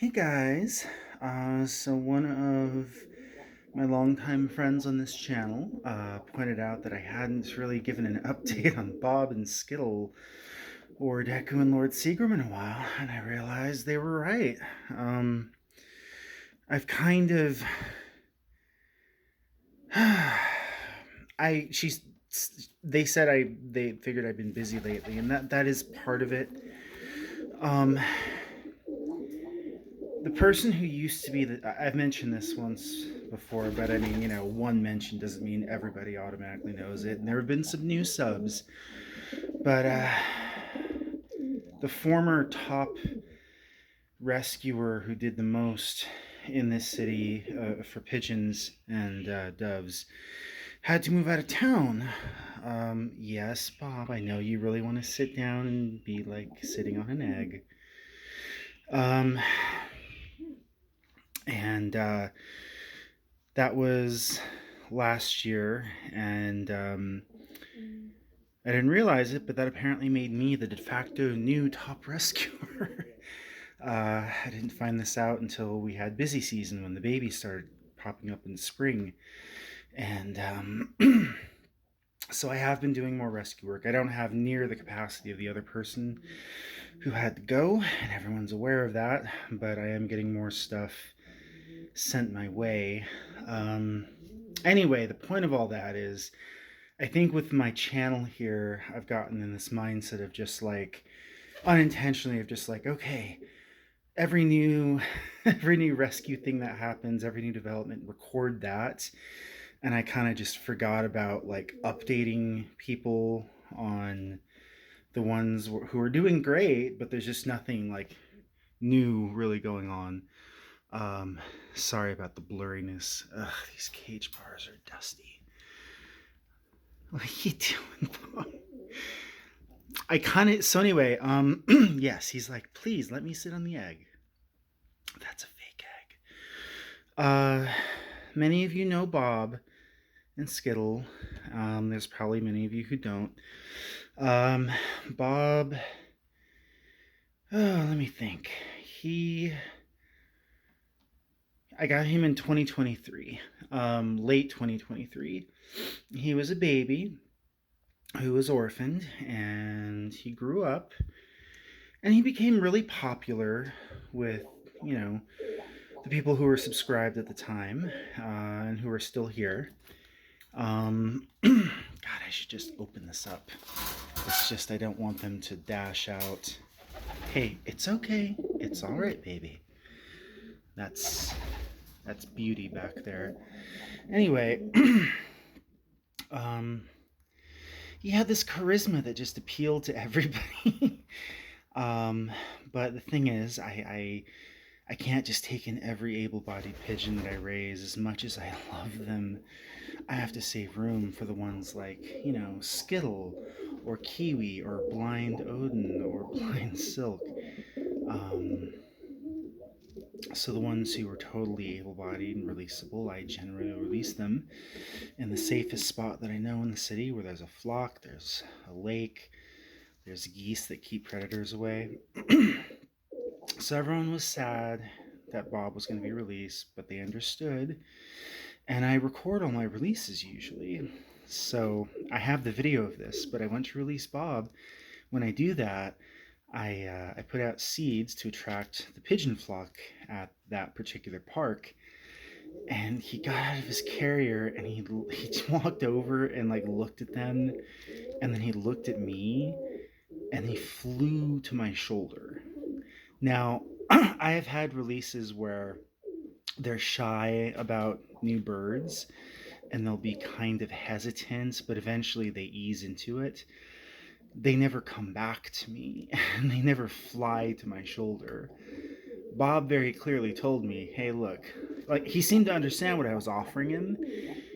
Hey guys, so one of my longtime friends on this channel pointed out that I hadn't really given an update on Bob and Skittle or Deku and Lord Seagram in a while, and I realized they were right. Um, I've kind of, she's, they said they figured I've been busy lately, and that is part of it. Um, the person who used to be I've mentioned this once before, but I mean, one mention doesn't mean everybody automatically knows it. And there have been some new subs, but the former top rescuer who did the most in this city for pigeons and doves had to move out of town. Yes, Bob, I know you really want to sit down and be like sitting on an egg. Um, and that was last year, and I didn't realize it, but that apparently made me the de facto new top rescuer. I didn't find this out until we had busy season when the babies started popping up in spring, and so I have been doing more rescue work. I don't have near the capacity of the other person who had to go, and everyone's aware of that, but I am getting more stuff sent my way. Anyway, the point of all that is I think with my channel here, I've gotten in this mindset of just like unintentionally of just like, okay, every new every new rescue thing that happens, every new development, record that. And I kind of just forgot about like updating people on the ones who are doing great, but there's just nothing like new really going on. Um, Sorry about the blurriness. Ugh, these cage bars are dusty. What are you doing, Bob? I kind of so anyway. Yes, he's like, please let me sit on the egg. That's a fake egg. Many of you know Bob and Skittle. There's probably many of you who don't. Um, Bob. Oh, let me think. He. I got him in 2023, late 2023. He was a baby who was orphaned, and he grew up, and he became really popular with, you know, the people who were subscribed at the time and who are still here. God, I should just open this up. It's just I don't want them to dash out. Hey, it's okay. It's all right, baby. That's beauty back there. Anyway, um, he had this charisma that just appealed to everybody. um, but the thing is, I can't just take in every able-bodied pigeon that I raise. As much as I love them, I have to save room for the ones like, Skittle or Kiwi or Blind Odin or Blind Silk. Um, so the ones who are totally able-bodied and releasable, I generally release them in the safest spot that I know in the city, where there's a flock, there's a lake, there's geese that keep predators away. So everyone was sad that Bob was going to be released, but they understood. And I record all my releases usually. So I have the video of this, but I went to release Bob. When I do that, I put out seeds to attract the pigeon flock at that particular park. And he got out of his carrier and he walked over and like looked at them, and then he looked at me and he flew to my shoulder. Now, I have had releases where they're shy about new birds and they'll be kind of hesitant, but eventually they ease into it. They never come back to me and they never fly to my shoulder. Bob very clearly told me, hey, look, like he seemed to understand what I was offering him.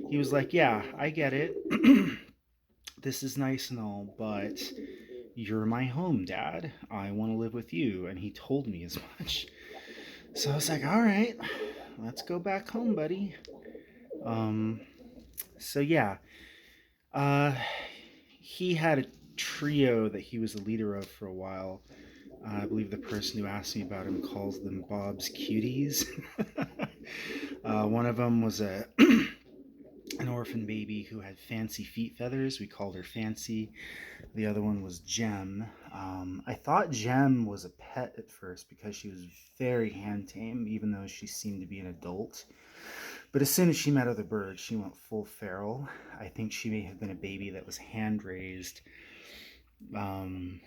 He was like, yeah, I get it. This is nice and all, but you're my home, Dad. I want to live with you. And he told me as much. So I was like, all right, let's go back home, buddy. Um, so yeah, uh, he had a trio that he was the leader of for a while. I believe the person who asked me about him calls them Bob's cuties. One of them was a an orphan baby who had fancy feet feathers. We called her Fancy. The other one was Gem. I thought Gem was a pet at first because she was very hand tame, even though she seemed to be an adult. But as soon as she met other birds, she went full feral. I think she may have been a baby that was hand raised, um,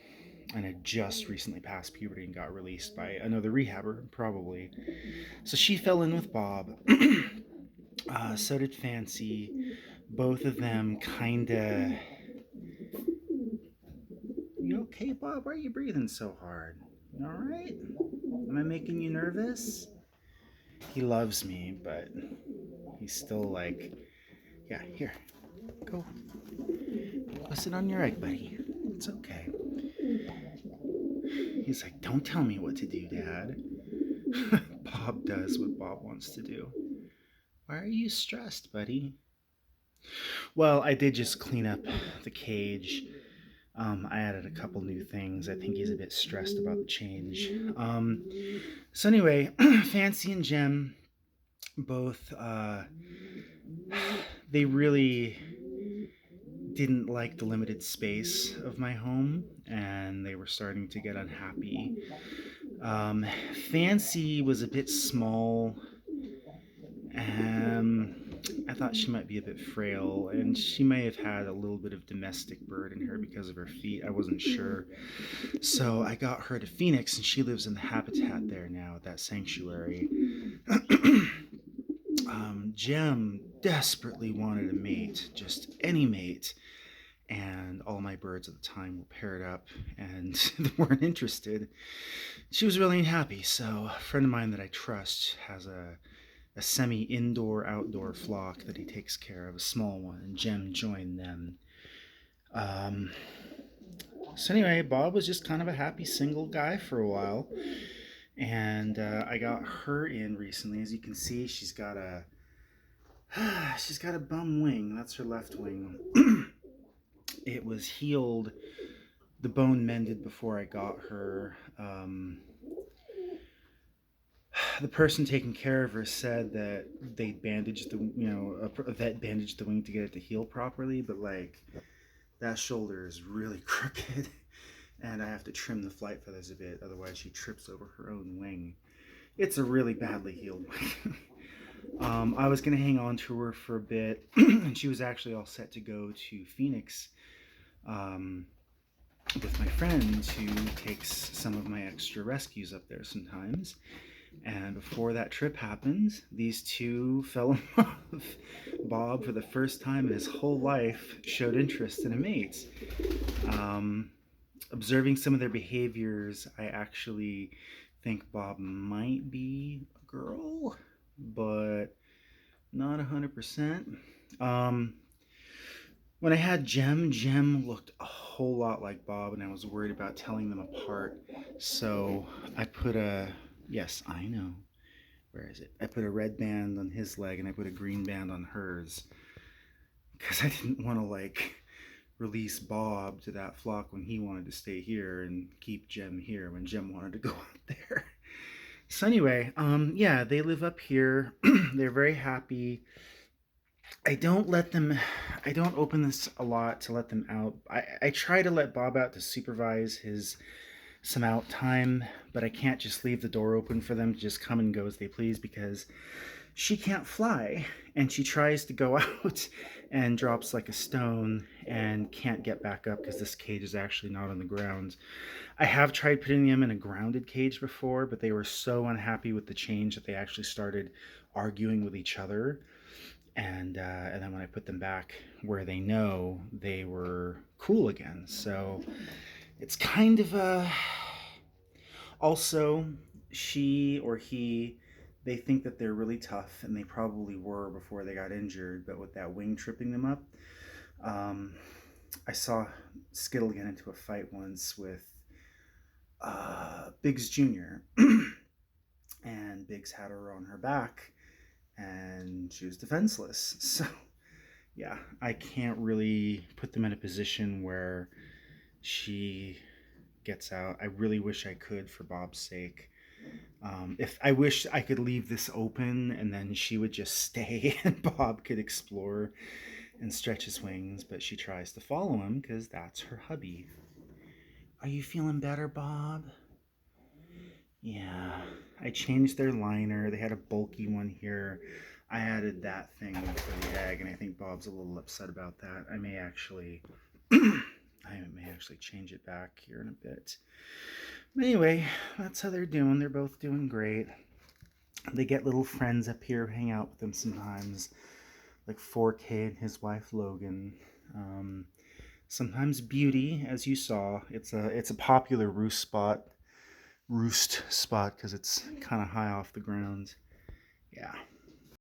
and had just recently passed puberty and got released by another rehabber, probably. So she fell in with Bob. So did Fancy. Both of them kinda. You okay, Bob? Why are you breathing so hard? You alright? Am I making you nervous? He loves me, but he's still like, yeah, here, go. Go sit on your egg, buddy. It's okay. He's like, don't tell me what to do, Dad. Bob does what Bob wants to do. Why are you stressed, buddy? Well, I did just clean up the cage. I added a couple new things. I think he's a bit stressed about the change. So anyway, Fancy and Gem both, they really didn't like the limited space of my home, and they were starting to get unhappy. Fancy was a bit small. Um, I thought she might be a bit frail, and she may have had a little bit of domestic bird in her because of her feet. I wasn't sure. So I got her to Phoenix, and she lives in the habitat there now at that sanctuary. Jem desperately wanted a mate, just any mate, and all my birds at the time were paired up and they weren't interested. She was really unhappy, so a friend of mine that I trust has a semi indoor outdoor flock that he takes care of, a small one, and Jem joined them. Um, so, anyway, Bob was just kind of a happy single guy for a while, and I got her in recently. As you can see, she's got a she's got a bum wing. That's her left wing. It was healed, the bone mended before I got her. The person taking care of her said that they bandaged a vet bandaged the wing to get it to heal properly, but like that shoulder is really crooked, and I have to trim the flight feathers a bit, otherwise she trips over her own wing. It's a really badly healed wing. I was gonna hang on to her for a bit, and she was actually all set to go to Phoenix with my friend who takes some of my extra rescues up there sometimes. And before that trip happened, these two fell in love. Bob, for the first time in his whole life, showed interest in a mate. Observing some of their behaviors, I actually think Bob might be a girl, but not 100%. When I had Jem looked a whole lot like Bob, and I was worried about telling them apart. So I put a, yes, I know. Where is it? I put a red band on his leg and I put a green band on hers. Because I didn't want to like release Bob to that flock when he wanted to stay here and keep Jem here when Jem wanted to go out there. So anyway, yeah, they live up here. They're very happy. I don't open this a lot to let them out. I try to let Bob out to supervise his some out time, but I can't just leave the door open for them to just come and go as they please because she can't fly, and she tries to go out and drops like a stone and can't get back up because this cage is actually not on the ground. I have tried putting them in a grounded cage before, but they were so unhappy with the change that they actually started arguing with each other. And then when I put them back where they know, they were cool again. So it's kind of a. Also, she or he, they think that they're really tough, and they probably were before they got injured. But with that wing tripping them up, um, I saw Skittle get into a fight once with Biggs Jr. And Biggs had her on her back, and she was defenseless. So yeah, I can't really put them in a position where she gets out. I really wish I could for Bob's sake. If I wish I could leave this open and then she would just stay and Bob could explore and stretch his wings, but she tries to follow him because that's her hubby. Are you feeling better, Bob? Yeah, I changed their liner. They had a bulky one here. I added that thing for the egg, and I think Bob's a little upset about that. I may actually, I may actually change it back here in a bit. But anyway, that's how they're doing. They're both doing great. They get little friends up here, hang out with them sometimes, like 4K and his wife Logan. Um, Sometimes Beauty, as you saw. It's a popular roost spot because it's kind of high off the ground. Yeah.